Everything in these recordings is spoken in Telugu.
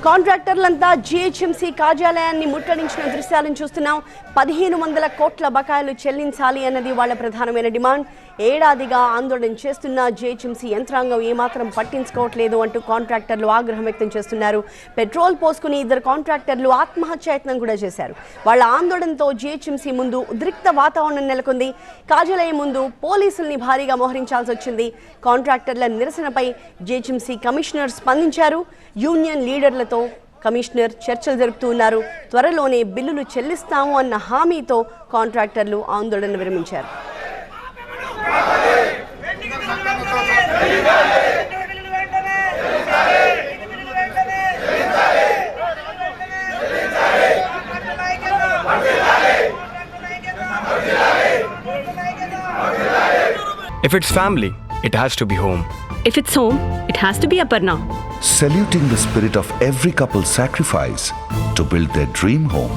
కాంట్రాక్టర్లంతా జీహెచ్ఎంసీ కార్యాలయాన్ని ముట్టడించిన దృశ్యాలను చూస్తున్నాం. 1500 కోట్ల బకాయిలు చెల్లించాలి అన్నది వాళ్ళ ప్రధానమైన డిమాండ్. ఏడాదిగా ఆందోళన చేస్తున్న జీహెచ్ఎంసీ యంత్రాంగం ఏమాత్రం పట్టించుకోవట్లేదు అంటూ కాంట్రాక్టర్లు ఆగ్రహం వ్యక్తం చేస్తున్నారు. పెట్రోల్ పోసుకుని 2 కాంట్రాక్టర్లు ఆత్మహత్యాయత్నం కూడా చేశారు. వాళ్ళ ఆందోళనతో జీహెచ్ఎంసీ ముందు ఉద్రిక్త వాతావరణం నెలకొంది. కార్యాలయం ముందు పోలీసుల్ని భారీగా మోహరించాల్సి వచ్చింది. కాంట్రాక్టర్ల నిరసనపై జీహెచ్ఎంసీ కమిషనర్ స్పందించారు. యూనియన్ లీడర్లతో కమిషనర్ చర్చలు జరుపుతూ ఉన్నారు. త్వరలోనే బిల్లులు చెల్లిస్తాము అన్న హామీతో కాంట్రాక్టర్లు ఆందోళన విరమించారు. If it's family, it has to be home. If it's home, it has to be Aparna. Saluting the spirit of every couple's sacrifice to build their dream home.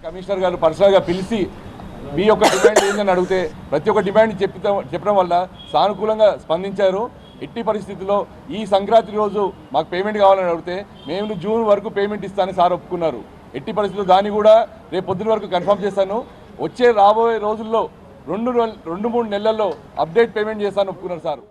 Commissioner గారు పర్సనల్గా పిలిచి మీ యొక్క డిమాండ్ ఏందని అడిగితే ప్రతి ఒక్క డిమాండ్ చెప్పడం వల్ల సానుకూలంగా స్పందించారు. ఎట్టి పరిస్థితుల్లో ఈ సంక్రాంతి రోజు మాకు పేమెంట్ కావాలని అడిగితే మేము జూన్ వరకు పేమెంట్ ఇస్తానని సార్ ఒప్పుకున్నారు. ఎట్టి పరిస్థితుల్లో దాన్ని కూడా రేపు పొద్దున వరకు కన్ఫర్మ్ చేస్తాను. వచ్చే రాబోయే రోజుల్లో 2-3 నెలల్లో అప్డేట్ పేమెంట్ చేస్తాను ఒప్పుకున్నారు సార్.